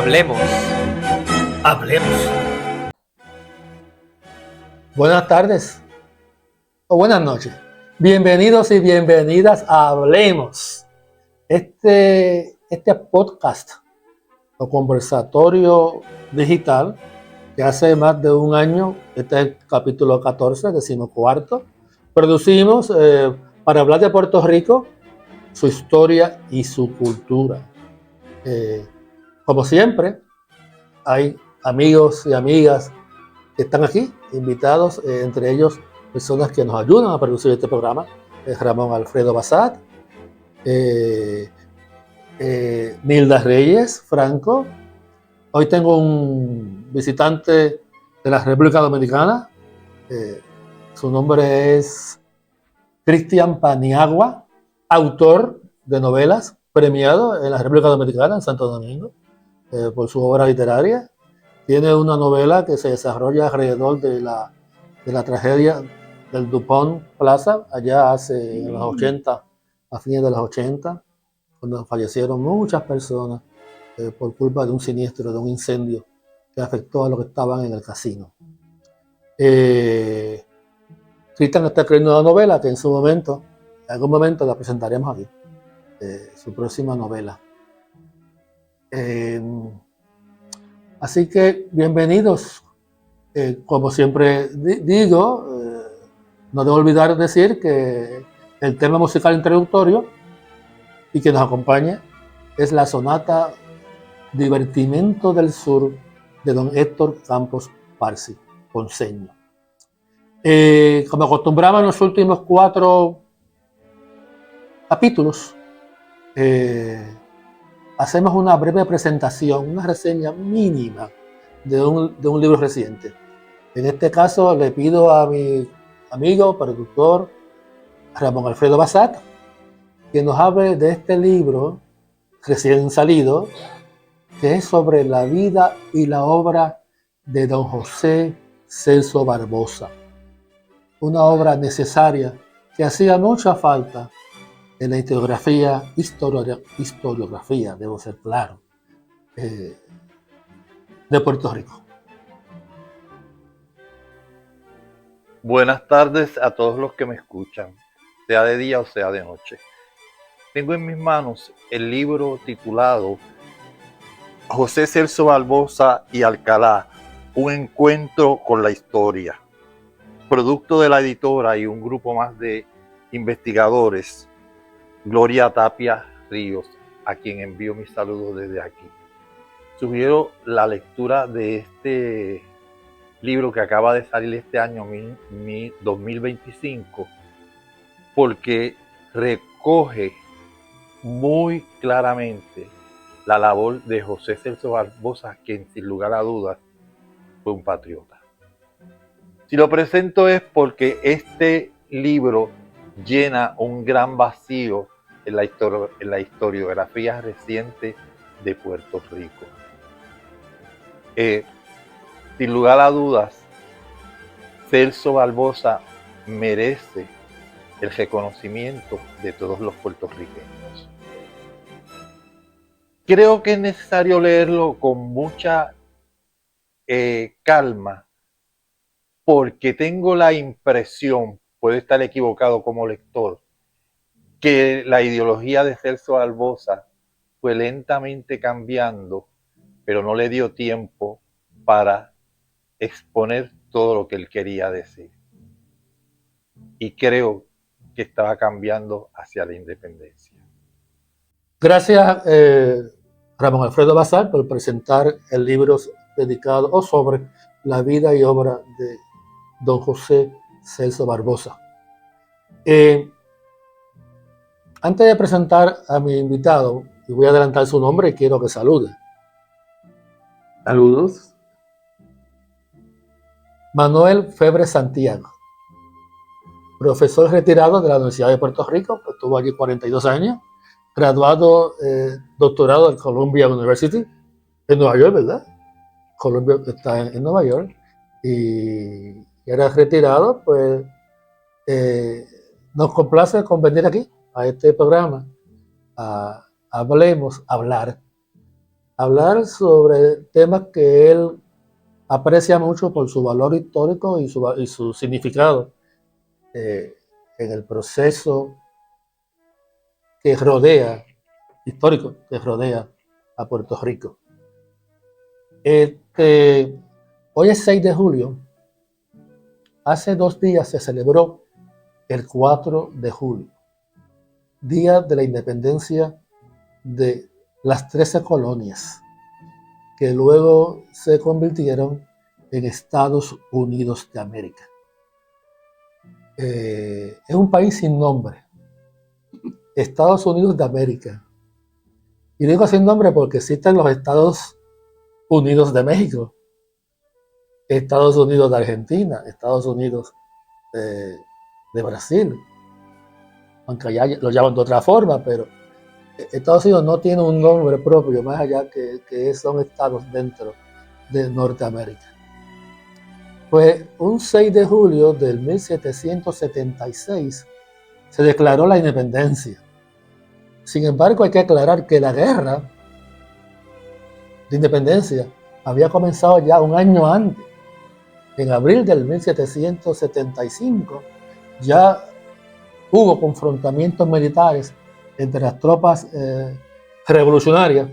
Hablemos. Hablemos. Buenas tardes o buenas noches. Bienvenidos y bienvenidas a Hablemos. Este podcast o conversatorio digital que hace más de un año, este es el capítulo 14, 14, producimos para hablar de Puerto Rico, su historia y su cultura. Como siempre, hay amigos y amigas que están aquí, invitados, entre ellos personas que nos ayudan a producir este programa, Ramón Alfredo Bassat, Nilda Reyes Franco. Hoy tengo un visitante de la República Dominicana, su nombre es Cristian Paniagua, autor de novelas, premiado en la República Dominicana, en Santo Domingo, por su obra literaria. Tiene una novela que se desarrolla alrededor de la tragedia del DuPont Plaza, allá en los 80, a fines de los 80, cuando fallecieron muchas personas por culpa de un siniestro, de un incendio que afectó a los que estaban en el casino. Cristian está escribiendo una novela que en algún momento la presentaremos aquí, su próxima novela. Así que bienvenidos. Como siempre digo, no debo olvidar decir que el tema musical introductorio y que nos acompaña es la sonata Divertimento del Sur de don Héctor Campos Parsi, ponceño. Como acostumbraba en los últimos 4 capítulos, hacemos una breve presentación, una reseña mínima de un libro reciente. En este caso le pido a mi amigo, productor, Ramón Alfredo Bassat, que nos hable de este libro recién salido, que es sobre la vida y la obra de don José Celso Barbosa. Una obra necesaria que hacía mucha falta en la historiografía, debo ser claro, de Puerto Rico. Buenas tardes a todos los que me escuchan, sea de día o sea de noche. Tengo en mis manos el libro titulado José Celso Barbosa y Alcalá, un encuentro con la historia, producto de la editora y un grupo más de investigadores, Gloria Tapia Ríos, a quien envío mis saludos desde aquí. Sugiero la lectura de este libro que acaba de salir este año 2025, porque recoge muy claramente la labor de José Celso Barbosa, quien sin lugar a dudas fue un patriota. Si lo presento es porque este libro llena un gran vacío en la historiografía reciente de Puerto Rico. Sin lugar a dudas, Celso Barbosa merece el reconocimiento de todos los puertorriqueños. Creo que es necesario leerlo con mucha calma, porque tengo la impresión, puedo estar equivocado como lector, que la ideología de Celso Barbosa fue lentamente cambiando, pero no le dio tiempo para exponer todo lo que él quería decir. Y creo que estaba cambiando hacia la independencia. Gracias, Ramón Alfredo Bassat, por presentar el libro dedicado o sobre la vida y obra de don José Celso Barbosa. Antes de presentar a mi invitado, y voy a adelantar su nombre y quiero que salude. Saludos. Manuel Febre Santiago, profesor retirado de la Universidad de Puerto Rico, que estuvo allí 42 años, graduado, doctorado en Columbia University, en Nueva York, ¿verdad? Columbia está en Nueva York, y era retirado, pues nos complace con venir aquí, a este programa, a Hablemos, hablar hablar sobre temas que él aprecia mucho por su valor histórico y su significado en el proceso que rodea, histórico, que rodea a Puerto Rico. Hoy es 6 de julio. Hace 2 días se celebró el 4 de julio, Día de la Independencia de las 13 colonias, que luego se convirtieron en Estados Unidos de América. Es un país sin nombre, Estados Unidos de América. Y digo sin nombre porque existen los Estados Unidos de México, Estados Unidos de Argentina, Estados Unidos de Brasil, aunque allá lo llaman de otra forma, pero Estados Unidos no tiene un nombre propio, más allá que son estados dentro de Norteamérica. Pues un 6 de julio del 1776 se declaró la independencia. Sin embargo, hay que aclarar que la guerra de independencia había comenzado ya un año antes. En abril del 1775 ya hubo confrontamientos militares entre las tropas revolucionarias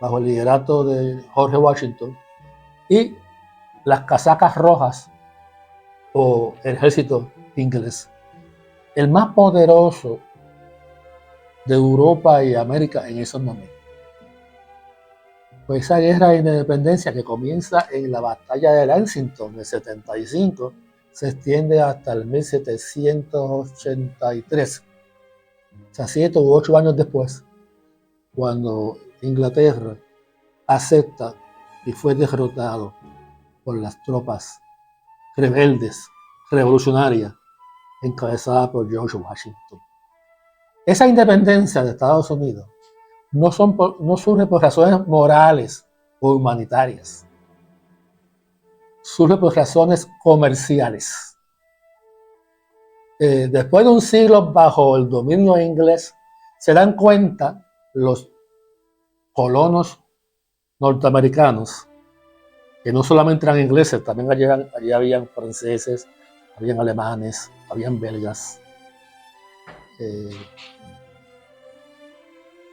bajo el liderato de George Washington y las casacas rojas o el ejército inglés, el más poderoso de Europa y América en esos momentos. Pues esa guerra de independencia que comienza en la batalla de Lexington del 75 se extiende hasta el 1783. O sea, 7 u 8 años después, cuando Inglaterra acepta y fue derrotado por las tropas rebeldes, revolucionarias, encabezadas por George Washington. Esa independencia de Estados Unidos no surge por razones morales o humanitarias, surge por razones comerciales. Después de un siglo bajo el dominio inglés, se dan cuenta los colonos norteamericanos, que no solamente eran ingleses, también allí habían franceses, habían alemanes, habían belgas.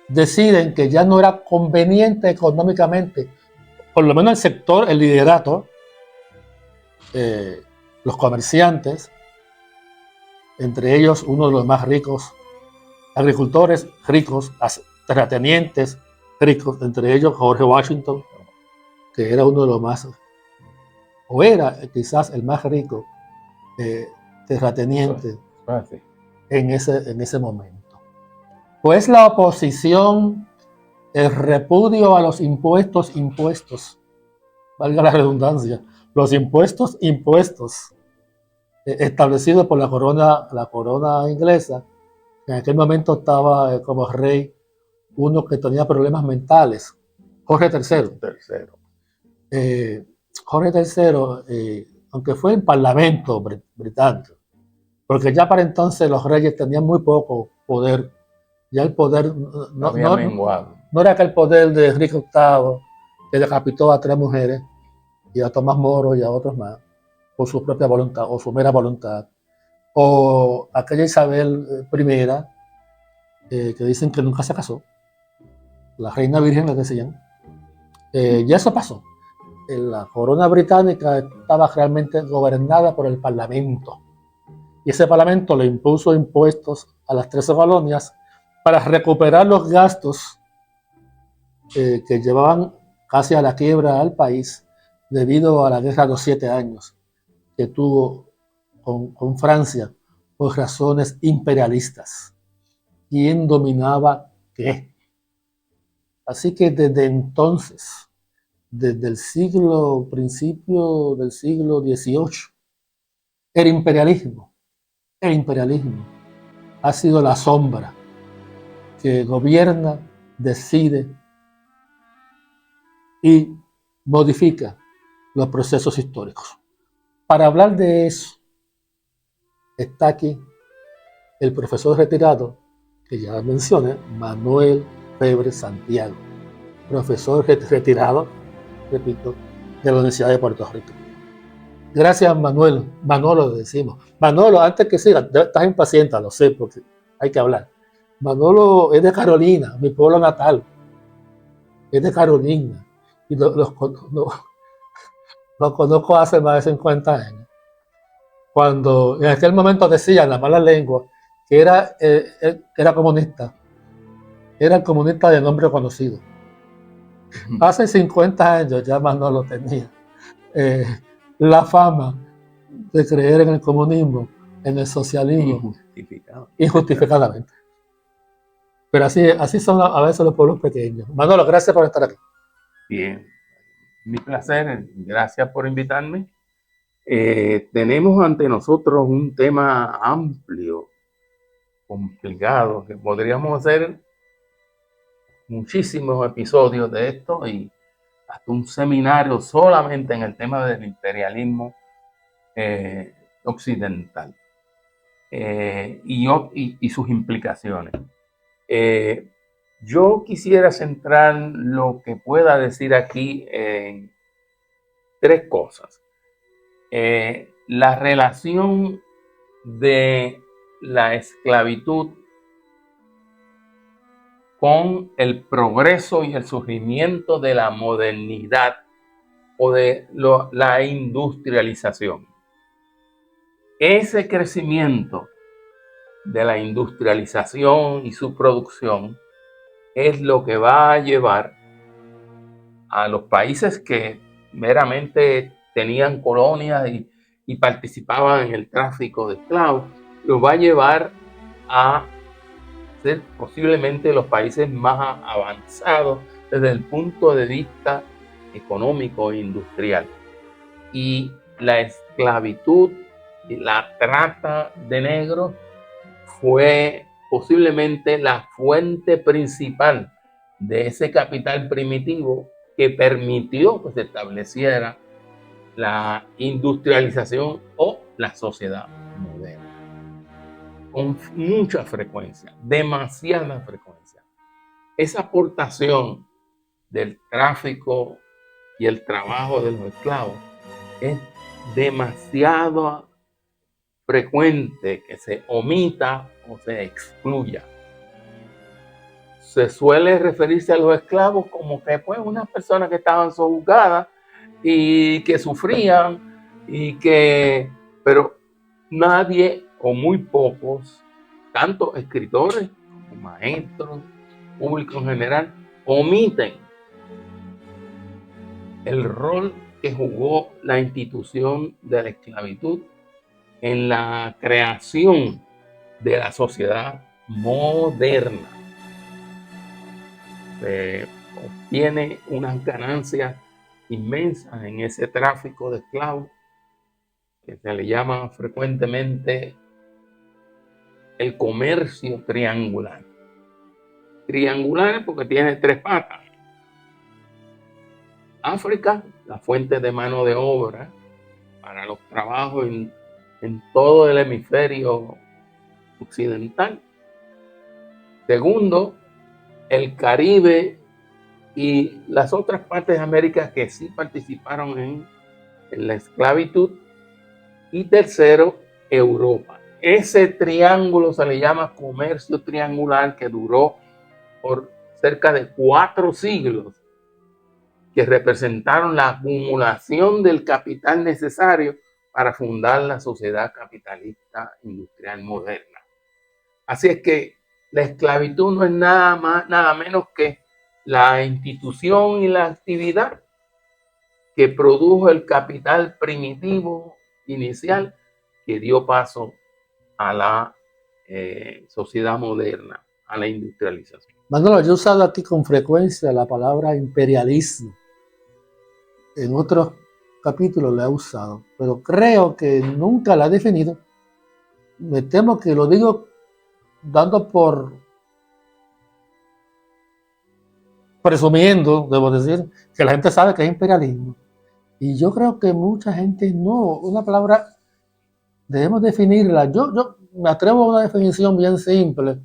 Deciden que ya no era conveniente económicamente, por lo menos el sector, el liderato, los comerciantes, entre ellos uno de los más ricos, agricultores ricos, terratenientes ricos, entre ellos George Washington, que era uno de los más, o era quizás el más rico terrateniente en ese momento. Pues la oposición, el repudio a los impuestos, valga la redundancia, los impuestos establecidos por la corona inglesa, que en aquel momento estaba como rey uno que tenía problemas mentales, Jorge III. Jorge III, aunque fue el parlamento británico, porque ya para entonces los reyes tenían muy poco poder. Ya el poder no era aquel poder de Enrique VIII, que decapitó a 3 mujeres, y a Tomás Moro y a otros más, por su propia voluntad o su mera voluntad. O aquella Isabel I, que dicen que nunca se casó, la reina virgen la decían. Ya eso pasó. La corona británica estaba realmente gobernada por el parlamento. Y ese parlamento le impuso impuestos a las 13 colonias para recuperar los gastos que llevaban casi a la quiebra al país debido a la guerra de los 7 años que tuvo con Francia por razones imperialistas. ¿Quién dominaba qué? Así que desde entonces, desde el principio del siglo XVIII, el imperialismo ha sido la sombra que gobierna, decide y modifica los procesos históricos. Para hablar de eso, está aquí el profesor retirado, que ya mencioné, Manuel Febre Santiago, profesor retirado, repito, de la Universidad de Puerto Rico. Gracias, Manuel. Manolo, le decimos. Manolo, antes que siga, estás impaciente, lo sé, porque hay que hablar. Manolo es de Carolina, mi pueblo natal. Es de Carolina. Y lo conozco hace más de 50 años. Cuando en aquel momento decían la mala lengua que era comunista. Era comunista de nombre conocido. Hace 50 años ya Manolo tenía la fama de creer en el comunismo, en el socialismo, injustificadamente. Pero así son a veces los pueblos pequeños. Manolo, gracias por estar aquí. Bien, mi placer, gracias por invitarme. Tenemos ante nosotros un tema amplio, complicado, que podríamos hacer muchísimos episodios de esto y hasta un seminario solamente en el tema del imperialismo occidental y sus implicaciones. Yo quisiera centrar lo que pueda decir aquí en tres cosas. La relación de la esclavitud con el progreso y el surgimiento de la modernidad o de la industrialización. Ese crecimiento de la industrialización y su producción es lo que va a llevar a los países que meramente tenían colonias y participaban en el tráfico de esclavos, los va a llevar a ser posiblemente los países más avanzados desde el punto de vista económico e industrial. Y la esclavitud y la trata de negros fue posiblemente la fuente principal de ese capital primitivo que permitió que se estableciera la industrialización o la sociedad moderna. Con mucha frecuencia, demasiada frecuencia. Esa aportación del tráfico y el trabajo de los esclavos es demasiado frecuente que se omita o se excluya. Se suele referirse a los esclavos como que pues unas personas que estaban subjugadas y que sufrían pero nadie o muy pocos, tanto escritores como maestros, público en general, omiten el rol que jugó la institución de la esclavitud en la creación de la sociedad moderna. Se obtiene unas ganancias inmensas en ese tráfico de esclavos que se le llama frecuentemente el comercio triangular. Triangular porque tiene tres patas. África, la fuente de mano de obra para los trabajos en todo el hemisferio occidental. Segundo, el Caribe y las otras partes de América que sí participaron en la esclavitud. Y tercero, Europa. Ese triángulo se le llama comercio triangular que duró por cerca de 4 siglos, que representaron la acumulación del capital necesario para fundar la sociedad capitalista industrial moderna. Así es que la esclavitud no es nada menos que la institución y la actividad que produjo el capital primitivo inicial que dio paso a la sociedad moderna, a la industrialización. Manolo, yo he usado aquí con frecuencia la palabra imperialismo. En otros capítulos la he usado, pero creo que nunca la he definido. Me temo que lo digo dando por presumiendo, debo decir, que la gente sabe que es imperialismo. Y yo creo que mucha gente no. Una palabra debemos definirla. Yo me atrevo a una definición bien simple.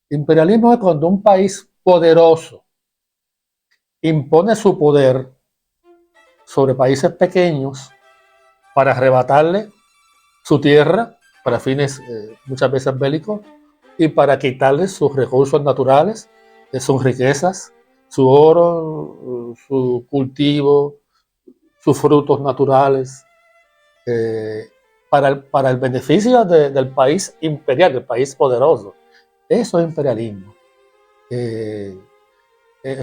Imperialismo es cuando un país poderoso impone su poder sobre países pequeños para arrebatarle su tierra para fines muchas veces bélicos y para quitarle sus recursos naturales, sus riquezas, su oro, su cultivo, sus frutos naturales, para el beneficio del país imperial, del país poderoso. Eso es imperialismo. Es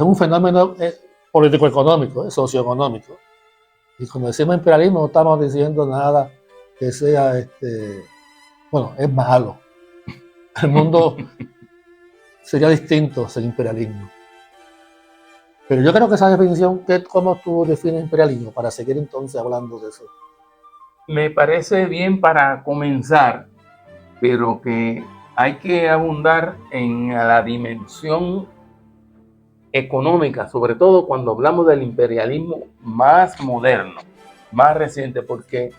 un fenómeno político-económico, socioeconómico. Y cuando decimos imperialismo no estamos diciendo nada que sea, bueno, es malo. El mundo sería distinto sin imperialismo. Pero yo creo que esa definición, ¿cómo tú defines imperialismo? Para seguir entonces hablando de eso. Me parece bien para comenzar, pero que hay que abundar en la dimensión económica, sobre todo cuando hablamos del imperialismo más moderno, más reciente, porque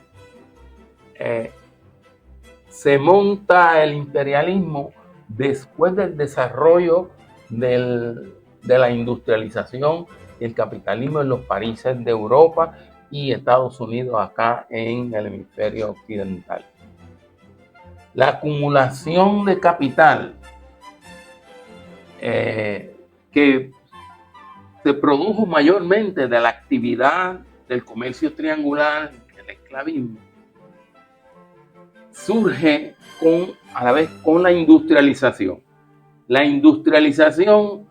se monta el imperialismo después del desarrollo de la industrialización y el capitalismo en los países de Europa y Estados Unidos acá en el hemisferio occidental. La acumulación de capital que se produjo mayormente de la actividad del comercio triangular, el esclavismo, surge a la vez con la industrialización. La industrialización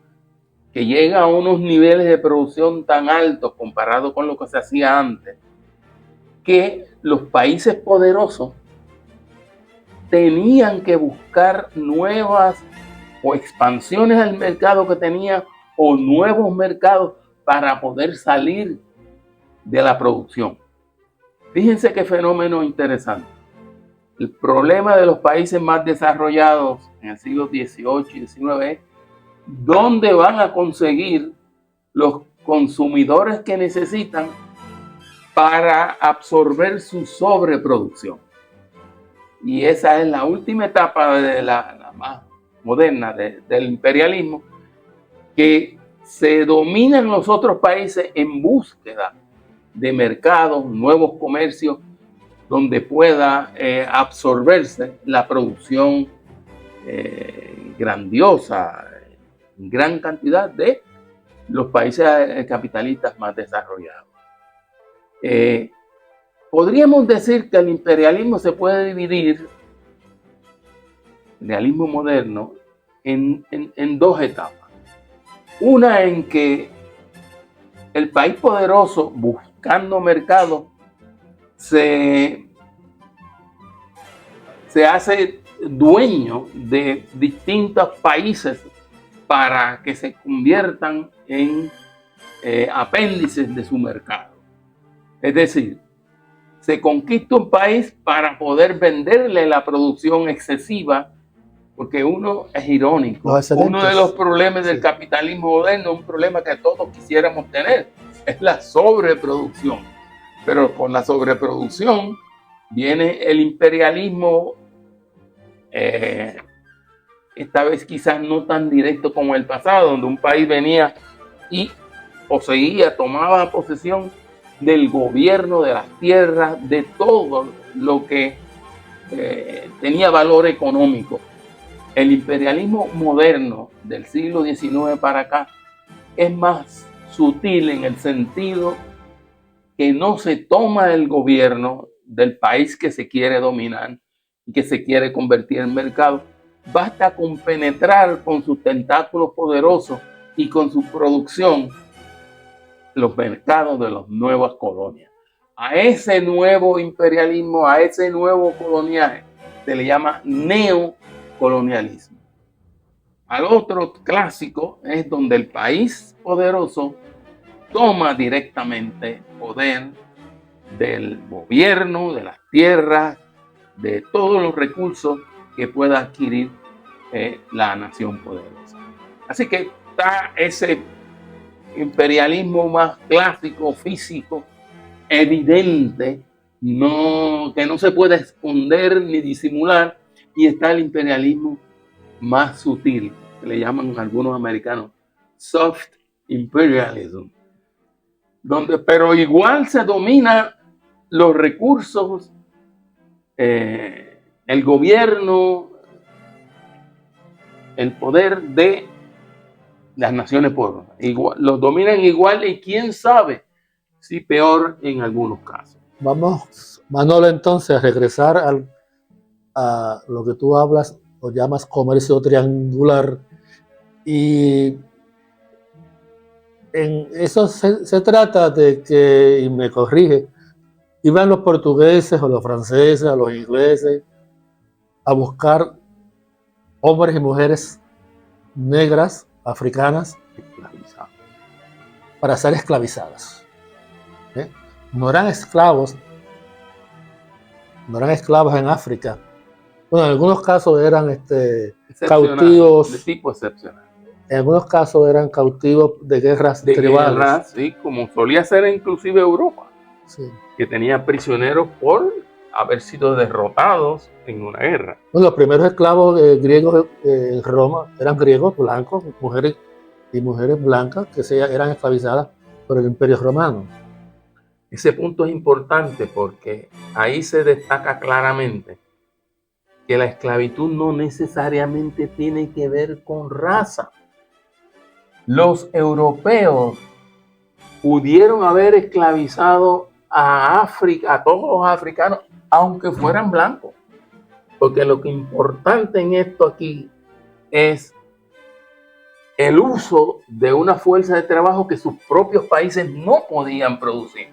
que llega a unos niveles de producción tan altos comparado con lo que se hacía antes, que los países poderosos tenían que buscar nuevas o expansiones al mercado que tenía o nuevos mercados para poder salir de la producción. Fíjense qué fenómeno interesante. El problema de los países más desarrollados en el siglo XVIII y XIX es dónde van a conseguir los consumidores que necesitan para absorber su sobreproducción. Y esa es la última etapa de la más moderna del imperialismo, que se dominan los otros países en búsqueda de mercados, nuevos comercios, donde pueda absorberse la producción grandiosa, en gran cantidad de los países capitalistas más desarrollados. Podríamos decir que el imperialismo se puede dividir, el imperialismo moderno, en dos etapas. Una en que el país poderoso, buscando mercados, se hace dueño de distintos países para que se conviertan en apéndices de su mercado. Es decir, se conquista un país para poder venderle la producción excesiva, porque uno es irónico. Uno de los problemas del capitalismo moderno es un problema que todos quisiéramos tener, es la sobreproducción. Pero con la sobreproducción viene el imperialismo, esta vez quizás no tan directo como el pasado, donde un país venía y poseía, tomaba posesión del gobierno, de las tierras, de todo lo que tenía valor económico. El imperialismo moderno del siglo XIX para acá es más sutil en el sentido que no se toma el gobierno del país que se quiere dominar y que se quiere convertir en mercado. Basta con penetrar con sus tentáculos poderosos y con su producción los mercados de las nuevas colonias. A ese nuevo imperialismo, a ese nuevo coloniaje, se le llama neocolonialismo. Al otro clásico es donde el país poderoso toma directamente poder del gobierno, de las tierras, de todos los recursos que pueda adquirir la nación poderosa. Así que está ese imperialismo más clásico, físico, evidente, que no se puede esconder ni disimular, y está el imperialismo más sutil, que le llaman algunos americanos soft imperialism, pero igual se domina los recursos, el gobierno, el poder de las naciones pobres. Los dominan igual y quién sabe si peor en algunos casos. Vamos, Manolo, entonces a regresar a lo que tú hablas o llamas comercio triangular. Y en eso se trata de que, y me corrige, iban los portugueses o los franceses o los ingleses a buscar hombres y mujeres negras, africanas, para ser esclavizadas. ¿Eh? No eran esclavos en África. Bueno, en algunos casos eran cautivos. De tipo excepcional. En algunos casos eran cautivos de guerras tribales. Guerras, sí, como solía ser inclusive Europa, sí, que tenía prisioneros por haber sido derrotados en una guerra. Bueno, los primeros esclavos griegos en Roma eran griegos blancos, mujeres blancas que eran esclavizadas por el Imperio Romano. Ese punto es importante porque ahí se destaca claramente que la esclavitud no necesariamente tiene que ver con raza. Los europeos pudieron haber esclavizado a África, a todos los africanos, aunque fueran blancos. Porque lo que es importante en esto aquí es el uso de una fuerza de trabajo que sus propios países no podían producir.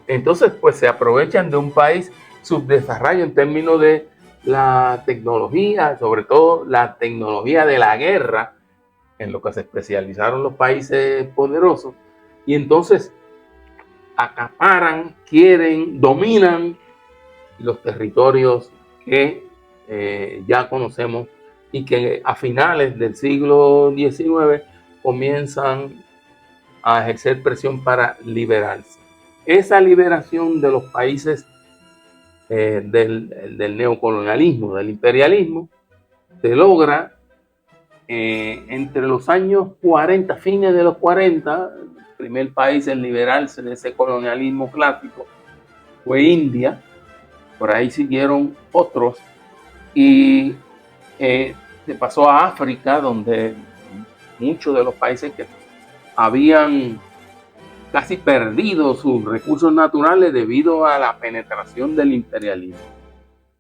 Entonces, pues se aprovechan de un país subdesarrollado en términos de la tecnología, sobre todo la tecnología de la guerra, en lo que se especializaron los países poderosos, y entonces acaparan, quieren, dominan los territorios que ya conocemos y que a finales del siglo XIX comienzan a ejercer presión para liberarse. Esa liberación de los países del neocolonialismo, del imperialismo, se logra entre los años 40, fines de los 40, el primer país en liberarse de ese colonialismo clásico fue India, por ahí siguieron otros, y se pasó a África, donde muchos de los países que habían casi perdido sus recursos naturales debido a la penetración del imperialismo.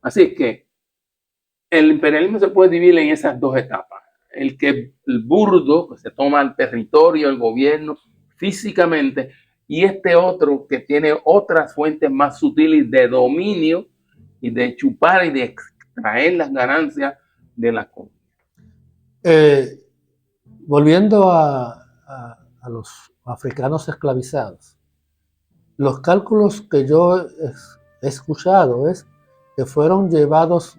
Así es que el imperialismo se puede dividir en esas dos etapas. El burdo, que se toma el territorio, el gobierno físicamente, y este otro que tiene otras fuentes más sutiles de dominio y de chupar y de extraer las ganancias de la comunidad. Volviendo a los africanos esclavizados, los cálculos que yo he escuchado es que fueron llevados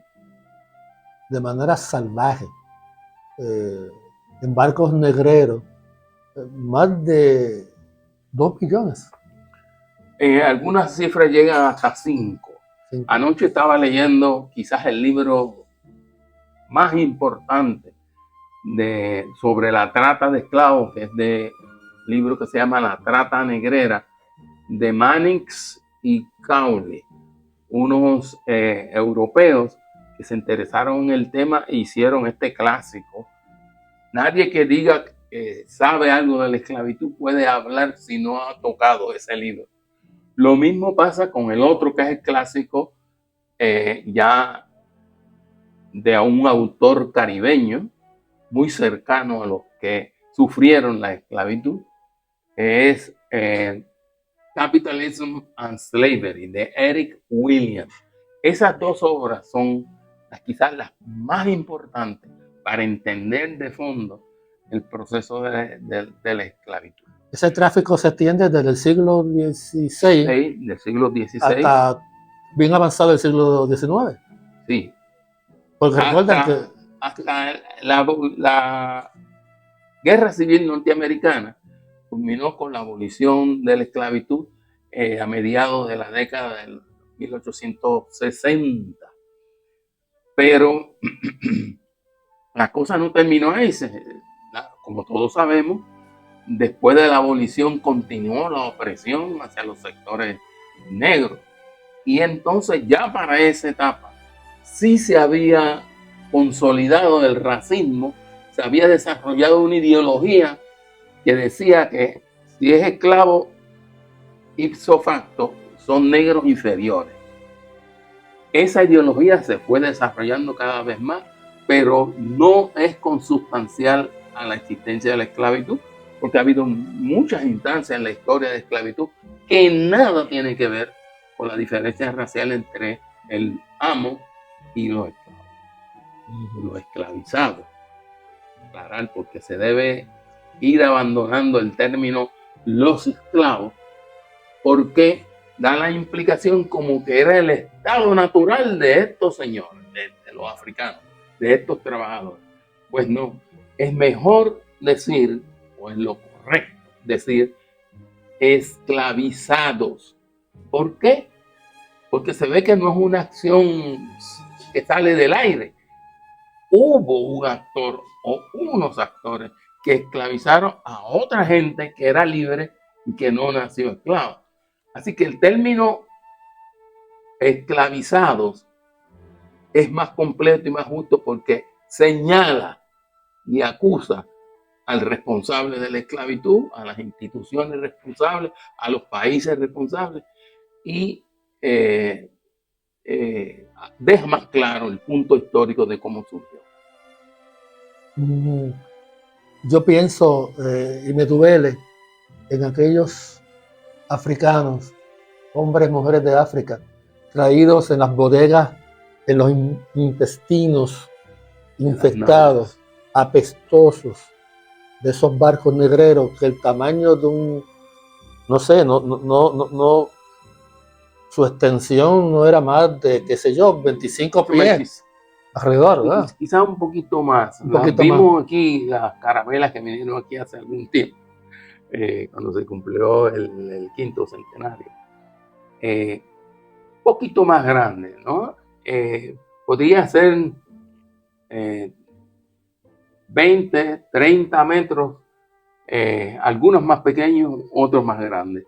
de manera salvaje en barcos negreros, más de 2 millones. Algunas cifras llegan hasta 5. Anoche estaba leyendo quizás el libro más importante sobre la trata de esclavos, que es de libro que se llama La Trata Negrera, de Mannix y Cowley, unos europeos que se interesaron en el tema e hicieron este clásico. Nadie que diga que sabe algo de la esclavitud puede hablar si no ha tocado ese libro. Lo mismo pasa con el otro, que es el clásico ya de un autor caribeño muy cercano a los que sufrieron la esclavitud, que es Capitalism and Slavery, de Eric Williams. Esas dos obras son quizás las más importantes para entender de fondo el proceso de la esclavitud. Ese tráfico se extiende desde el siglo XVI, del siglo XVI hasta bien avanzado el siglo XIX. Sí. Porque recuerdan que hasta la Guerra Civil Norteamericana culminó con la abolición de la esclavitud a mediados de la década del 1860. Pero la cosa no terminó ahí. Como todos sabemos, después de la abolición continuó la opresión hacia los sectores negros. Y entonces ya para esa etapa sí se había consolidado el racismo, se había desarrollado una ideología que decía que si es esclavo ipso facto son negros inferiores. Esa ideología se fue desarrollando cada vez más, pero no es consustancial a la existencia de la esclavitud, porque ha habido muchas instancias en la historia de esclavitud que nada tienen que ver con la diferencia racial entre el amo y los esclavos, los esclavizados. Aclarar, porque se debe ir abandonando el término los esclavos, porque da la implicación como que era el estado natural de estos señores, de los africanos, de estos trabajadores. Pues no, es mejor decir, o es lo correcto decir, esclavizados. ¿Por qué? Porque se ve que no es una acción que sale del aire. Hubo un actor o unos actores que esclavizaron a otra gente que era libre y que no nació esclavo. Así que el término esclavizados es más completo y más justo porque señala y acusa al responsable de la esclavitud, a las instituciones responsables, a los países responsables y deja más claro el punto histórico de cómo surgió. Yo pienso y me duele en aquellos africanos, hombres, mujeres de África, traídos en las bodegas, en los intestinos infectados, apestosos, de esos barcos negreros, que el tamaño de un, no sé, no, su extensión no era más de, qué sé yo, 25 pies alrededor, ¿verdad? Quizás un poquito más. Vimos aquí las carabelas que vinieron aquí hace algún tiempo, cuando se cumplió el quinto centenario. Poquito más grande, ¿no? Podría ser 20, 30 metros, algunos más pequeños, otros más grandes.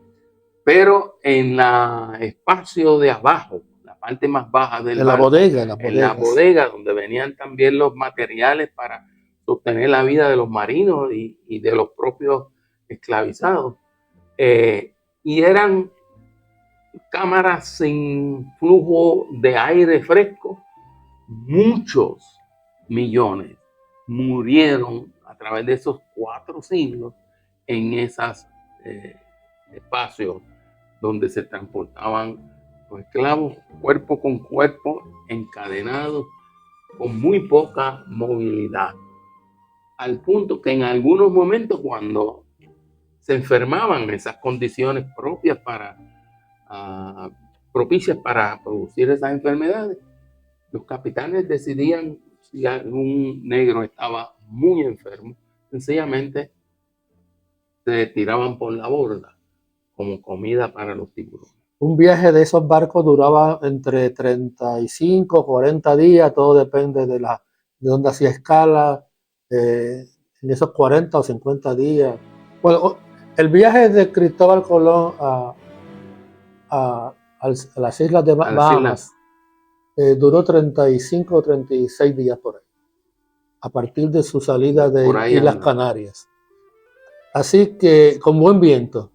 Pero en el espacio de abajo, la parte más baja del barco, en la bodega donde venían también los materiales para sostener la vida de los marinos y de los propios esclavizados. Y eran cámaras sin flujo de aire fresco. Muchos millones murieron a través de esos 4 siglos en esos espacios donde se transportaban los esclavos cuerpo con cuerpo, encadenados, con muy poca movilidad, al punto que en algunos momentos, cuando se enfermaban, esas condiciones propias propicias para producir esas enfermedades, los capitanes decidían, si algún negro estaba muy enfermo, sencillamente se tiraban por la borda como comida para los tiburones. Un viaje de esos barcos duraba entre 35, 40 días, todo depende de dónde hacía escala, en esos 40 o 50 días. Bueno, el viaje de Cristóbal Colón a las islas de Bahamas duró 35 o 36 días por ahí, a partir de su salida de Islas Canarias. Así que con buen viento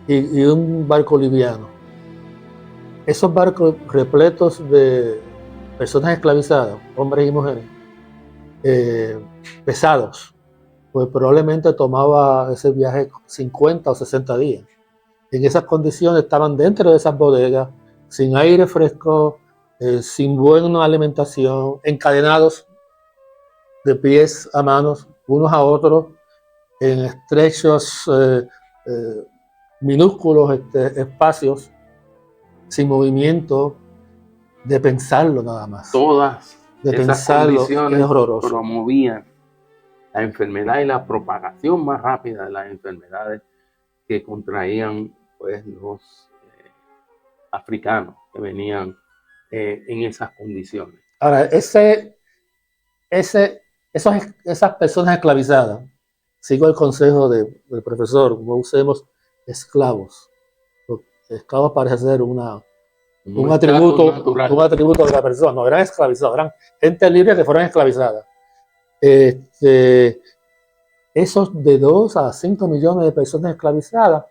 y un barco liviano. Esos barcos repletos de personas esclavizadas, hombres y mujeres, pesados, pues probablemente tomaba ese viaje 50 o 60 días. En esas condiciones estaban dentro de esas bodegas, sin aire fresco, sin buena alimentación, encadenados de pies a manos, unos a otros, en estrechos, minúsculos espacios, sin movimiento, de pensarlo nada más. Todas esas condiciones es horroroso. Promovían la enfermedad y la propagación más rápida de las enfermedades que contraían pues los africanos que venían en esas condiciones. Ahora, esas personas esclavizadas sigo el consejo del profesor, no usemos esclavos. Los esclavos parece ser un atributo de la persona. No eran esclavizados, eran gente libre que fueron esclavizadas. Esos de 2 a 5 millones de personas esclavizadas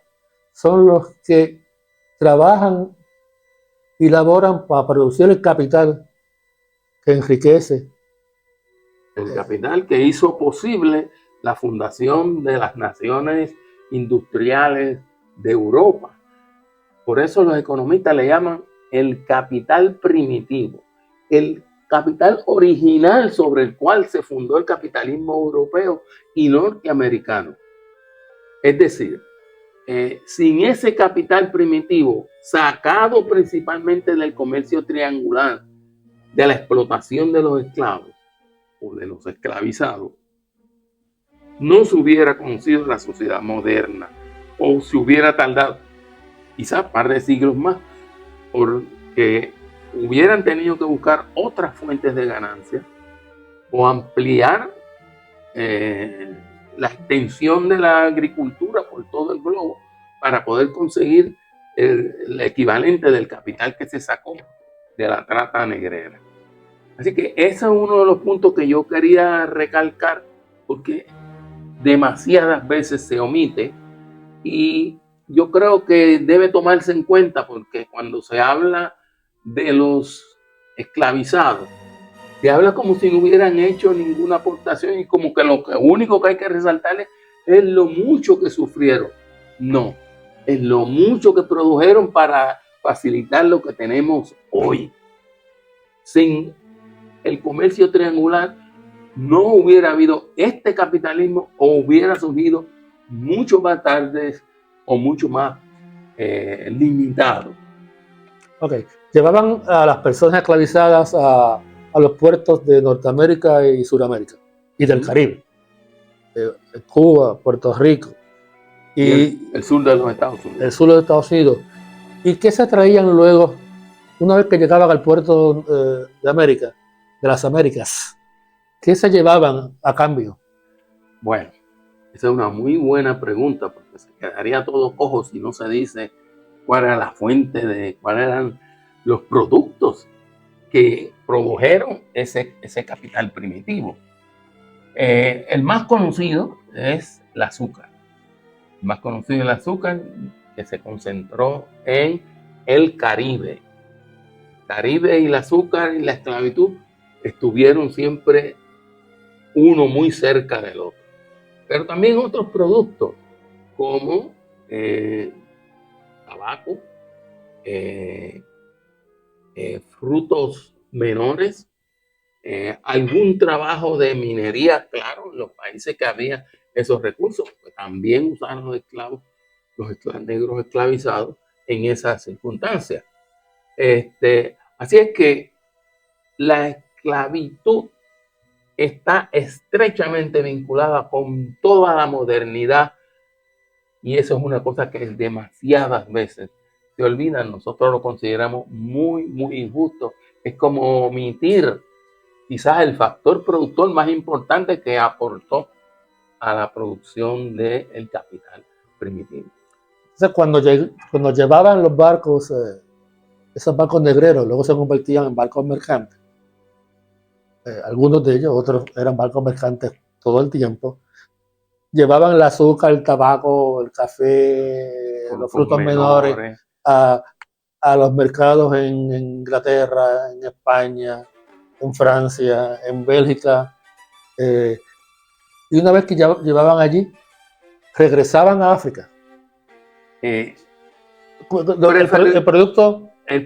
son los que trabajan y laboran para producir el capital que enriquece. El capital que hizo posible la fundación de las naciones industriales de Europa. Por eso los economistas le llaman el capital primitivo, el capital original sobre el cual se fundó el capitalismo europeo y norteamericano. Es decir, sin ese capital primitivo, sacado principalmente del comercio triangular, de la explotación de los esclavos o de los esclavizados, no se hubiera conocido la sociedad moderna, o se hubiera tardado quizás un par de siglos más, porque hubieran tenido que buscar otras fuentes de ganancia o ampliar la extensión de la agricultura por todo el globo para poder conseguir el equivalente del capital que se sacó de la trata negrera. Así que ese es uno de los puntos que yo quería recalcar, porque demasiadas veces se omite y yo creo que debe tomarse en cuenta, porque cuando se habla de los esclavizados, se habla como si no hubieran hecho ninguna aportación y como que lo único que hay que resaltarles es lo mucho que sufrieron. No, es lo mucho que produjeron para facilitar lo que tenemos hoy. Sin el comercio triangular no hubiera habido este capitalismo, o hubiera surgido mucho más tarde o mucho más limitado. Ok, llevaban a las personas esclavizadas a los puertos de Norteamérica y Sudamérica y del Caribe, Cuba, Puerto Rico y el sur de los Estados Unidos. El sur de Estados Unidos. ¿Y qué se traían luego, una vez que llegaban al puerto de América, de las Américas? ¿Qué se llevaban a cambio? Bueno, esa es una muy buena pregunta, porque se quedaría todo cojo si no se dice cuál era la fuente de cuáles eran los productos que produjeron ese capital primitivo. El más conocido es el azúcar. El más conocido es el azúcar, que se concentró en el Caribe. El Caribe y el azúcar y la esclavitud estuvieron siempre uno muy cerca del otro. Pero también otros productos como tabaco, frutos menores, algún trabajo de minería, claro, en los países que había esos recursos, pues también usaron los esclavos, los negros esclavizados en esas circunstancias. Así es que la esclavitud está estrechamente vinculada con toda la modernidad, y eso es una cosa que demasiadas veces se olvida. Nosotros lo consideramos muy, muy injusto. Es como omitir quizás el factor productor más importante que aportó a la producción del capital primitivo. Entonces, cuando llevaban los barcos, esos barcos negreros, luego se convertían en barcos mercantes. Algunos de ellos, otros eran barcos mercantes todo el tiempo. Llevaban el azúcar, el tabaco, el café, los frutos menores a los mercados en Inglaterra, en España, en Francia, en Bélgica. Y una vez que llevaban allí, regresaban a África. El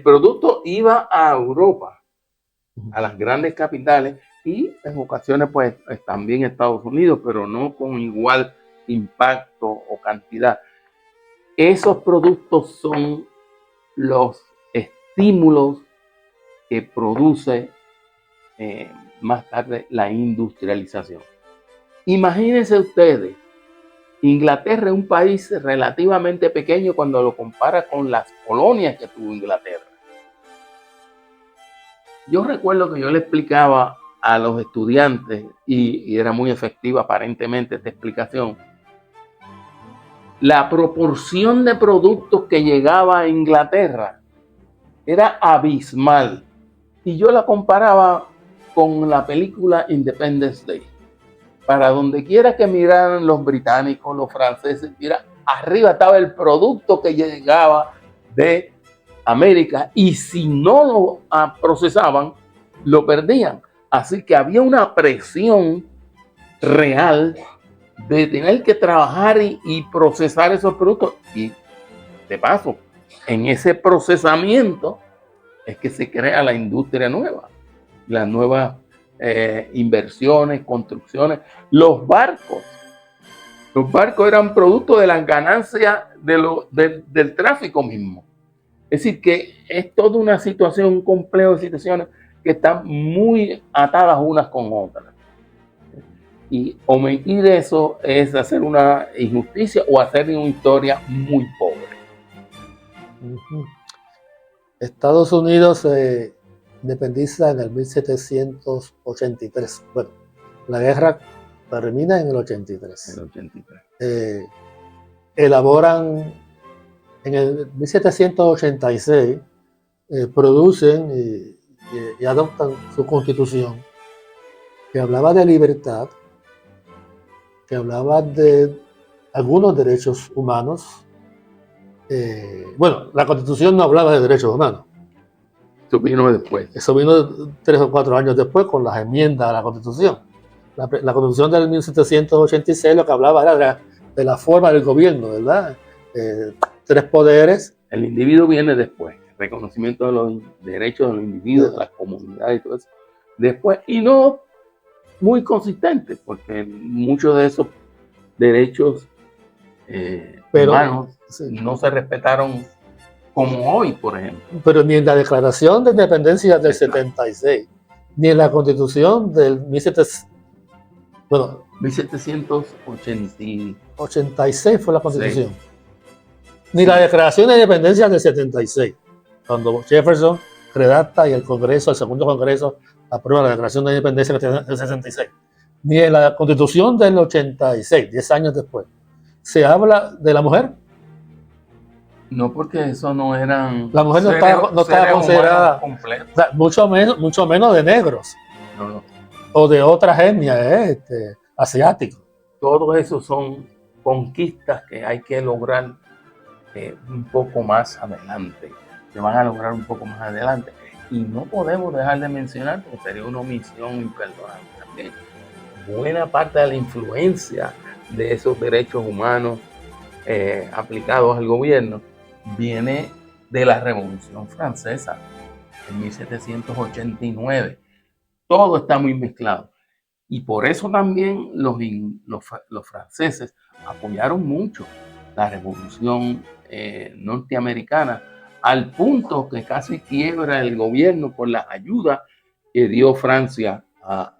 producto iba a Europa, a las grandes capitales, y en ocasiones pues también Estados Unidos, pero no con igual impacto o cantidad. Esos productos son los estímulos que produce más tarde la industrialización. Imagínense ustedes, Inglaterra es un país relativamente pequeño cuando lo compara con las colonias que tuvo Inglaterra. Yo recuerdo que yo le explicaba a los estudiantes, y era muy efectiva aparentemente esta explicación, la proporción de productos que llegaba a Inglaterra era abismal. Y yo la comparaba con la película Independence Day. Para donde quiera que miraran los británicos, los franceses, mira, arriba estaba el producto que llegaba de América, y si no lo procesaban, lo perdían. Así que había una presión real de tener que trabajar y procesar esos productos. Y de paso, en ese procesamiento es que se crea la industria nueva, las nuevas inversiones, construcciones. Los barcos eran producto de las ganancias del tráfico mismo. Es decir, que es toda una situación, un complejo de situaciones que están muy atadas unas con otras. Y omitir eso es hacer una injusticia o hacer una historia muy pobre. Estados Unidos se independiza en el 1783. Bueno, la guerra termina en el 83. El 83. Elaboran en el 1786, producen y adoptan su constitución, que hablaba de libertad, que hablaba de algunos derechos humanos. Bueno, la Constitución no hablaba de derechos humanos. Eso vino después. Eso vino 3 o 4 años después con las enmiendas a la Constitución. La Constitución del 1786 lo que hablaba era de la forma del gobierno, ¿verdad? 3 poderes. El individuo viene después. El reconocimiento de los derechos de los individuos, de las comunidades y todo eso. Después, y no muy consistente, porque muchos de esos derechos humanos no se respetaron como hoy, por ejemplo. Pero ni en la Declaración de Independencia del 76, ni en la Constitución del 1786 fue la Constitución. Sí. Ni la Declaración de Independencia del 76, cuando Jefferson redacta y el Congreso, el segundo Congreso, aprueba la Declaración de Independencia del 66. Ni en la Constitución del 86, 10 años después, se habla de la mujer. No, porque eso no eran... La mujer no estaba considerada, o sea, mucho menos de negros. No. O de otras etnias, asiáticos. Todo eso son conquistas que hay que lograr un poco más adelante. Se van a lograr un poco más adelante. Y no podemos dejar de mencionar, porque sería una omisión imperdonable también, buena parte de la influencia de esos derechos humanos aplicados al gobierno viene de la Revolución Francesa en 1789. Todo está muy mezclado. Y por eso también los franceses apoyaron mucho la Revolución norteamericana, al punto que casi quiebra el gobierno por la ayuda que dio Francia a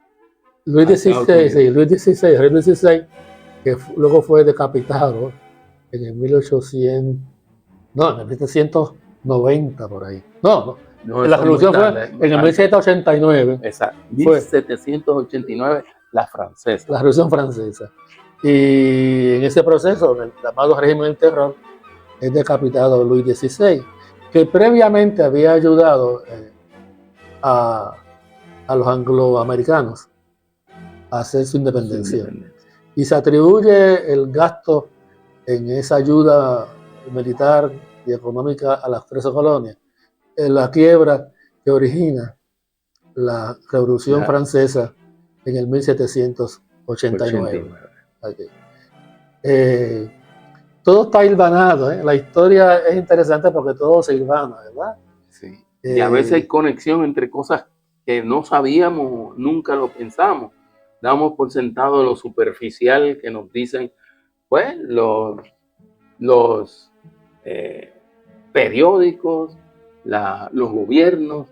Luis XVI, que luego fue decapitado en el 1790 por ahí. No, la revolución fue en el 1789. Exacto, 1789, la francesa. La revolución francesa. Y en ese proceso, en el llamado régimen del terror, es decapitado Luis XVI, que previamente había ayudado a los angloamericanos a hacer su independencia. Y se atribuye el gasto en esa ayuda militar y económica a las 13 colonias, en la quiebra que origina la Revolución Francesa en el 1789. Okay. Todo está hilvanado, La historia es interesante porque todo se hilvana, ¿verdad? Sí. Y a veces hay conexión entre cosas que no sabíamos, nunca lo pensamos. Damos por sentado lo superficial que nos dicen, pues, los periódicos, los gobiernos,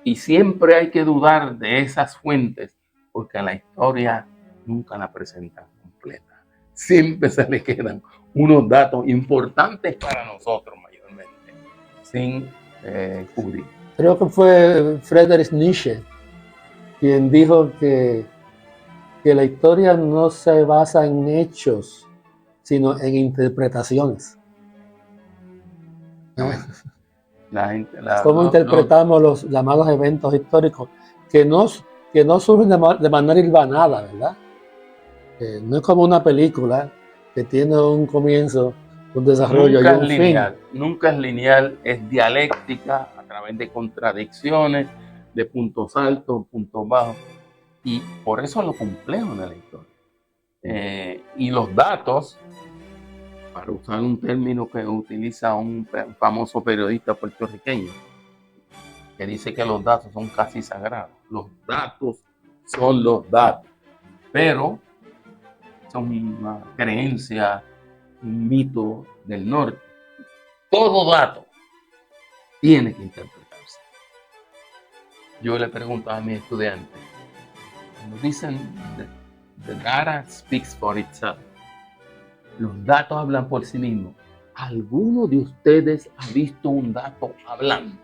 y siempre hay que dudar de esas fuentes, porque a la historia nunca la presentan completa. Siempre se le quedan unos datos importantes para nosotros mayormente, sin cubrir. Creo que fue Friedrich Nietzsche quien dijo que la historia no se basa en hechos, sino en interpretaciones. La gente, ¿Cómo interpretamos los llamados eventos históricos que no surgen de manera hilvanada, ¿verdad? No es como una película que tiene un comienzo, un desarrollo y un fin. Nunca es lineal, es dialéctica a través de contradicciones, de puntos altos, puntos bajos. Y por eso es lo complejo de la historia. Y los datos, para usar un término que utiliza un famoso periodista puertorriqueño, que dice que los datos son casi sagrados. Los datos son los datos, pero son una creencia, un mito del norte. Todo dato tiene que interpretarse. Yo le pregunto a mis estudiantes, cuando dicen the data speaks for itself, los datos hablan por sí mismos. ¿Alguno de ustedes ha visto un dato hablando?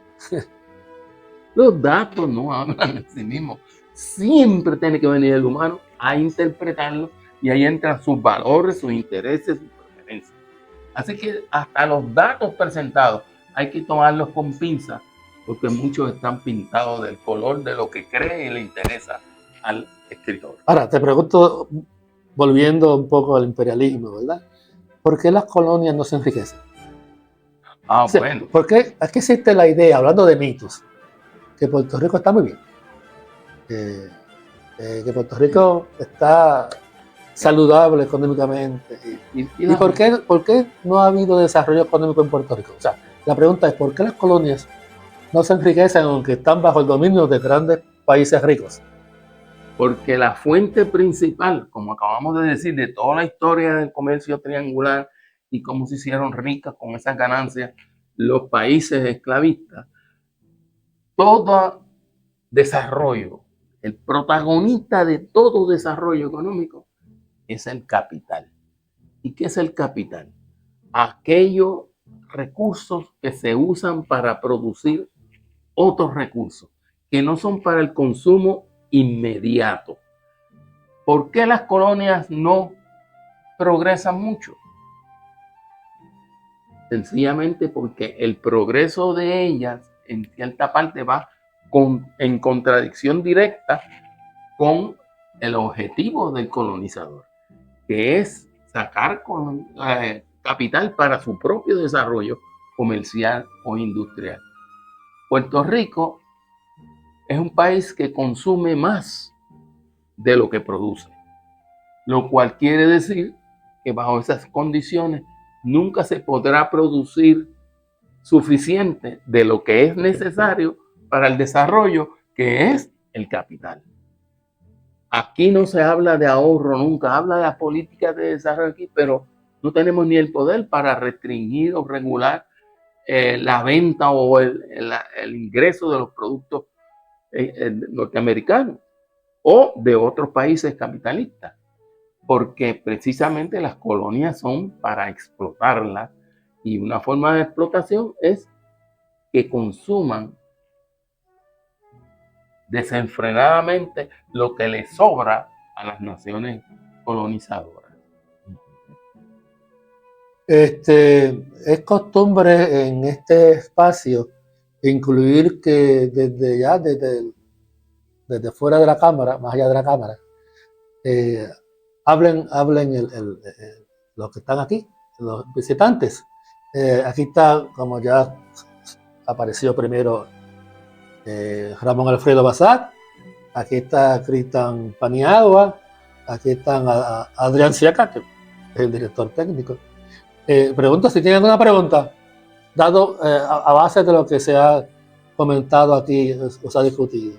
Los datos no hablan en sí mismos. Siempre tiene que venir el humano a interpretarlo y ahí entran sus valores, sus intereses, sus preferencias. Así que hasta los datos presentados hay que tomarlos con pinzas porque muchos están pintados del color de lo que cree y le interesa al escritor. Ahora, te pregunto, volviendo un poco al imperialismo, ¿verdad? ¿Por qué las colonias no se enriquecen? Ah, o sea, bueno. ¿por qué? Aquí existe la idea, hablando de mitos, que Puerto Rico está muy bien. Que Puerto Rico está saludable económicamente. ¿Y por qué no ha habido desarrollo económico en Puerto Rico? O sea, la pregunta es, ¿por qué las colonias no se enriquecen aunque están bajo el dominio de grandes países ricos? Porque la fuente principal, como acabamos de decir, de toda la historia del comercio triangular y cómo se hicieron ricas con esas ganancias los países esclavistas, todo desarrollo, el protagonista de todo desarrollo económico es el capital. ¿Y qué es el capital? Aquellos recursos que se usan para producir otros recursos, que no son para el consumo inmediato. ¿Por qué las colonias no progresan mucho? Sencillamente porque el progreso de ellas en cierta parte va en contradicción directa con el objetivo del colonizador, que es sacar capital para su propio desarrollo comercial o industrial. Puerto Rico es un país que consume más de lo que produce, lo cual quiere decir que bajo esas condiciones nunca se podrá producir suficiente de lo que es necesario para el desarrollo, que es el capital. Aquí no se habla de ahorro nunca, habla de la política de desarrollo aquí, pero no tenemos ni el poder para restringir o regular la venta o el ingreso de los productos norteamericanos o de otros países capitalistas, porque precisamente las colonias son para explotarlas y una forma de explotación es que consuman desenfrenadamente lo que les sobra a las naciones colonizadoras. Es costumbre en este espacio incluir que desde fuera de la cámara, más allá de la cámara, hablen los que están aquí, los visitantes. Aquí está, como ya apareció primero, Ramón Alfredo Bazar, aquí está Cristian Paniagua, aquí están Adrián Siaca, que es el director técnico. Pregunto si tienen alguna pregunta, dado a base de lo que se ha comentado aquí o se ha discutido.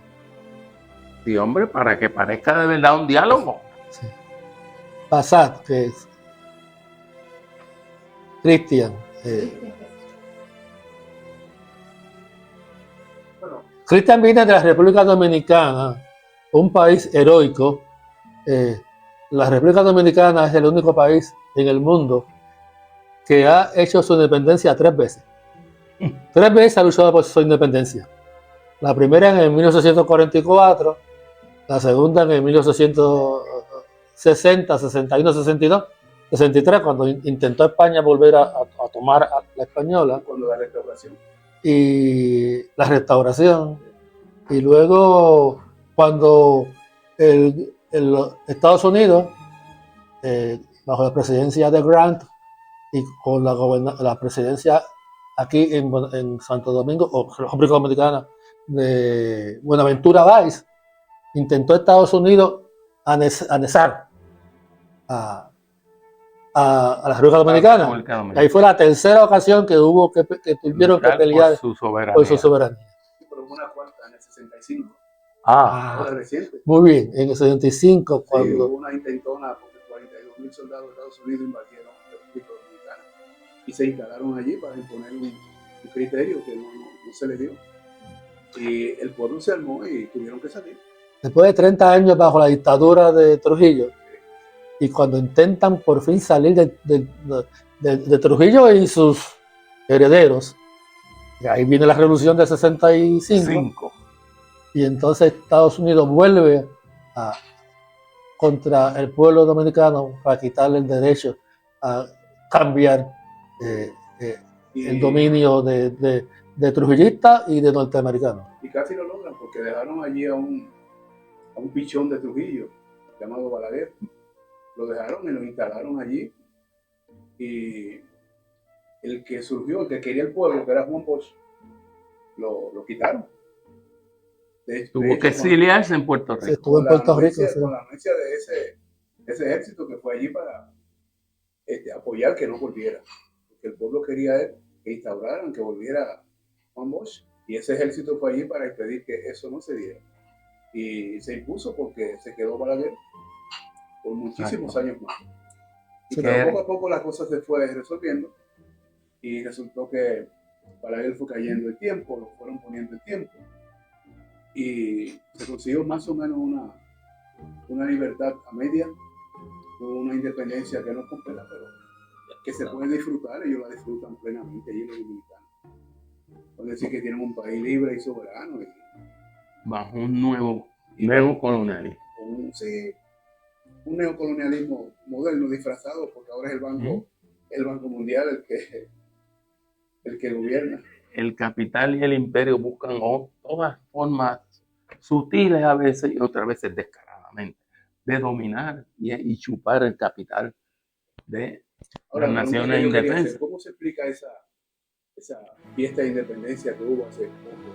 Sí, hombre, para que parezca de verdad un diálogo. Sí. Bazar, que es Cristian. Cristian viene de la República Dominicana, un país heroico. La República Dominicana es el único país en el mundo que ha hecho su independencia 3 veces. 3 veces ha luchado por su independencia. La primera en 1844, la segunda en 1860, 61, 62, 63, cuando intentó España volver a tomar a la española. Cuando la restauración. Y la restauración. Y luego, cuando Estados Unidos, bajo la presidencia de Grant y con la presidencia aquí en Santo Domingo, o República Dominicana, de Buenaventura Báez, intentó Estados Unidos anexar a la República Dominicana. Ahí fue la tercera ocasión que tuvieron que pelear por su soberanía. Pero una cuarta en el 65. Ahora reciente. Muy bien, en el 75, Sí, cuando hubo una intentona porque 42.000 soldados de Estados Unidos invadieron la República Dominicana y se instalaron allí para imponer un criterio que no se le dio. Y el pueblo se armó y tuvieron que salir. después de 30 años bajo la dictadura de Trujillo, y cuando intentan por fin salir de Trujillo y sus herederos, y ahí viene la revolución del 65, y entonces Estados Unidos vuelve contra el pueblo dominicano para quitarle el derecho a cambiar el dominio de trujillistas y de norteamericanos. Y casi lo logran porque dejaron allí a un pichón de Trujillo llamado Balaguer. Lo dejaron y lo instalaron allí. Y el que surgió, el que quería el pueblo, que era Juan Bosch, lo quitaron. Tuvo que exiliarse en Puerto Rico. Estuvo en Puerto Rico. Con la anuencia de ese ejército que fue allí para apoyar que no volviera. Porque el pueblo quería que instauraran, que volviera Juan Bosch. Y ese ejército fue allí para impedir que eso no se diera. Y se impuso porque se quedó Balaguer por muchísimos años más. Y pero poco a poco la cosa se fue resolviendo y resultó que Balaguer fue cayendo el tiempo, lo fueron poniendo el tiempo y se consiguió más o menos una libertad a media, una independencia que no es completa, pero que se puede disfrutar. Ellos la disfrutan plenamente allí los dominicanos. Pueden decir que tienen un país libre y soberano. Bajo un nuevo colonialismo. Un neocolonialismo moderno disfrazado, porque ahora es el Banco Mundial el que gobierna. El capital y el imperio buscan todas formas sutiles a veces y otras veces descaradamente de dominar y chupar el capital de las naciones indefensas. ¿Cómo se explica esa fiesta de independencia que hubo hace poco?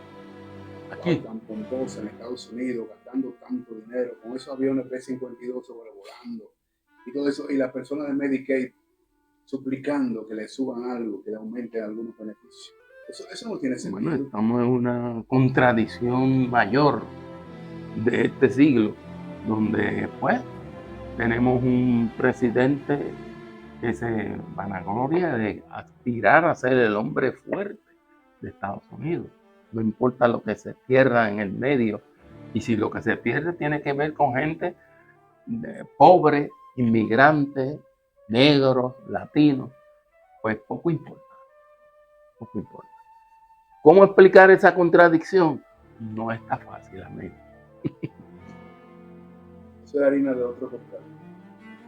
Aquí. Tan pomposa en Estados Unidos, gastando tanto dinero, con esos aviones P-52 sobrevolando y todo eso, y las personas de Medicaid suplicando que le suban algo, que le aumenten algunos beneficios. Eso no tiene sentido. Bueno, estamos en una contradicción mayor de este siglo, donde pues tenemos un presidente que se vanagloria de aspirar a ser el hombre fuerte de Estados Unidos. No importa lo que se pierda en el medio. Y si lo que se pierde tiene que ver con gente pobre, inmigrantes, negros, latinos, pues poco importa. Poco importa. ¿Cómo explicar esa contradicción? No está fácil, amigo. Eso es harina de otro costal.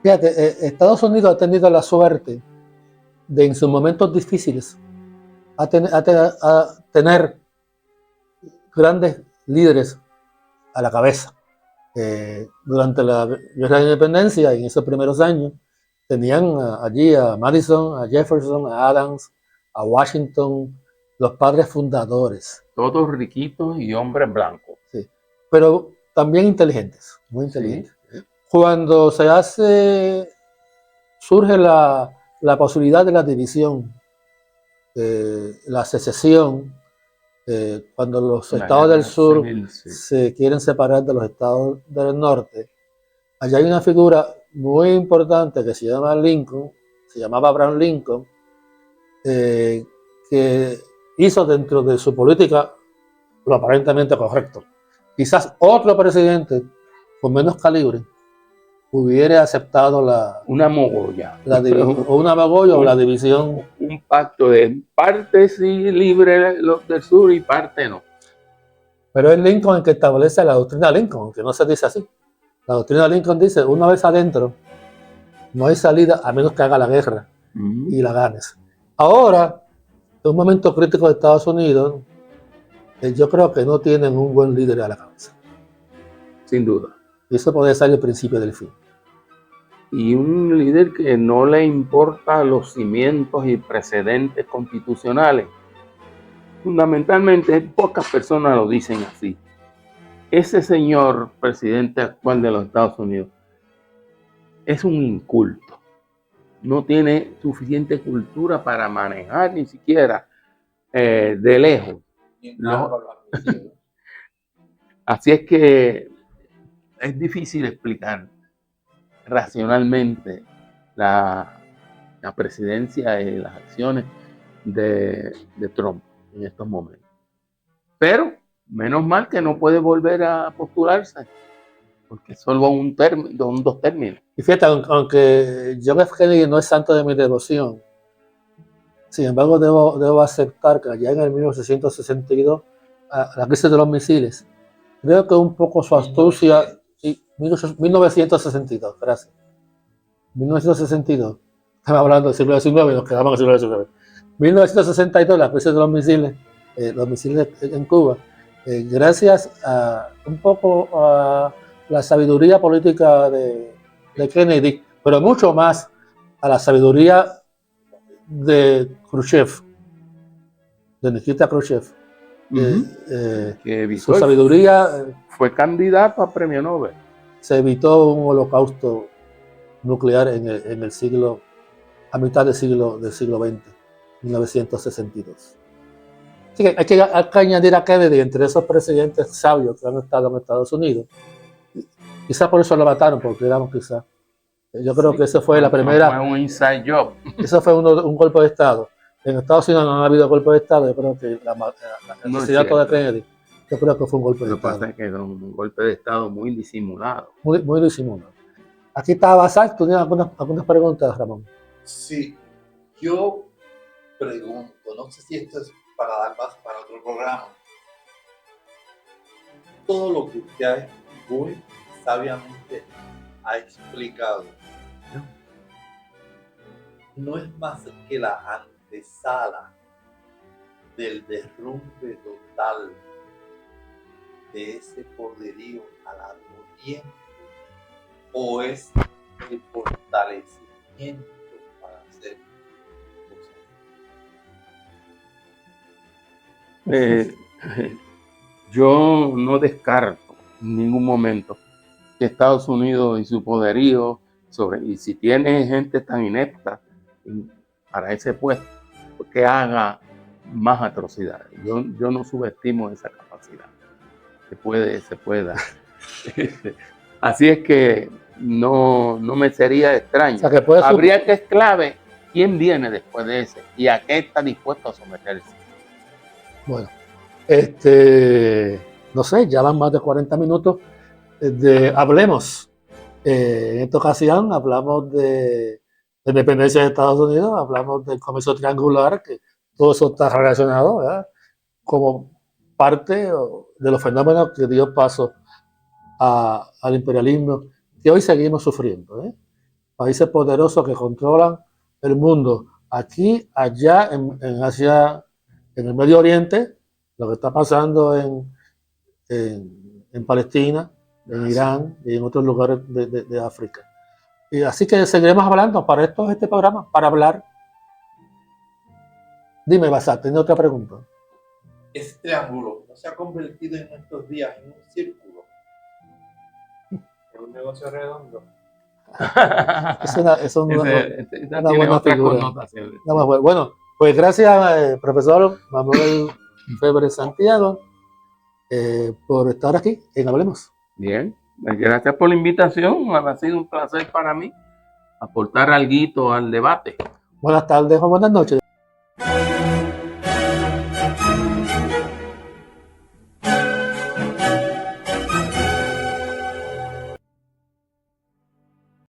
Fíjate, Estados Unidos ha tenido la suerte de en sus momentos difíciles a tener grandes líderes a la cabeza. Durante la Guerra de Independencia, en esos primeros años, tenían allí a Madison, a Jefferson, a Adams, a Washington, los padres fundadores. Todos riquitos y hombres blancos. Sí, pero también inteligentes, muy inteligentes. Sí. Cuando surge la posibilidad de la división, la secesión, cuando los estados del sur se quieren separar de los estados del norte, allá hay una figura muy importante que se llama Lincoln, se llamaba Abraham Lincoln, que hizo dentro de su política lo aparentemente correcto. Quizás otro presidente con menos calibre hubiera aceptado una mogolla o la división. Un pacto de parte sí libre los del sur y parte no. Pero es Lincoln el que establece la doctrina Lincoln, que no se dice así. La doctrina Lincoln dice, una vez adentro, no hay salida a menos que haga la guerra y la ganes. Ahora, en un momento crítico de Estados Unidos, yo creo que no tienen un buen líder a la cabeza. Sin duda. Y eso puede ser el principio del fin. Y un líder que no le importa los cimientos y precedentes constitucionales. Fundamentalmente, pocas personas lo dicen así. Ese señor presidente actual de los Estados Unidos es un inculto. No tiene suficiente cultura para manejar ni siquiera de lejos. Así es que es difícil explicar racionalmente la presidencia y las acciones de Trump en estos momentos. Pero menos mal que no puede volver a postularse, porque solo dos términos. Y fíjate, aunque John F. Kennedy no es santo de mi devoción, sin embargo debo aceptar que allá en el 1962, la crisis de los misiles, creo que un poco su astucia, 1962, gracias. 1962, estamos hablando del siglo XIX y nos quedamos en el siglo XIX. 1962, la crisis de los misiles en Cuba, gracias a un poco a la sabiduría política de Kennedy, pero mucho más a la sabiduría de Khrushchev, de Nikita Khrushchev. Que Su sabiduría fue candidato a premio Nobel. Se evitó un holocausto nuclear en el siglo, a mitad del siglo XX, 1962. Así que hay que añadir a Kennedy entre esos presidentes sabios que han estado en Estados Unidos. Quizás por eso lo mataron, porque éramos quizás. Yo creo que esa fue la primera. Fue un inside job. Eso fue un golpe de Estado. En Estados Unidos no ha habido golpe de Estado. Yo creo que el asesinato de Kennedy, yo creo que fue un golpe de Estado. Lo que pasa es que era un golpe de Estado muy disimulado. Muy disimulado. Aquí está Basal. ¿Tú tienes algunas preguntas, Ramón? Sí, yo pregunto, no sé si esto es para dar paso para otro programa. Todo lo que usted muy sabiamente ha explicado no es más que la antesala del derrumbe total de ese poderío a largo tiempo, o es el fortalecimiento para hacer cosas. Yo no descarto en ningún momento que Estados Unidos y su poderío y si tiene gente tan inepta para ese puesto, que haga más atrocidades. Yo no subestimo esa capacidad. Se puede dar. Así es que no me sería extraño. O sea, que habría que es clave quién viene después de ese y a qué está dispuesto a someterse. Bueno, no sé, ya van más de 40 minutos hablemos. En esta ocasión hablamos de la independencia de Estados Unidos, hablamos del comercio triangular, que todo eso está relacionado, ¿verdad?, como parte de los fenómenos que dio paso al imperialismo que hoy seguimos sufriendo, ¿eh? Países poderosos que controlan el mundo, aquí, allá, en Asia, en el Medio Oriente, lo que está pasando en Palestina, en Irán y en otros lugares de África. Y así que seguiremos hablando. Para esto es este programa, para hablar. Dime, Basal, ¿tienes otra pregunta? Ese triángulo no se ha convertido en estos días en un círculo. Es un negocio redondo. Es una buena figura. Bueno, pues gracias, profesor Manuel Febre Santiago, por estar aquí en Hablemos. Bien, gracias por la invitación. Ha sido un placer para mí aportar alguito al debate. Buenas tardes o buenas noches.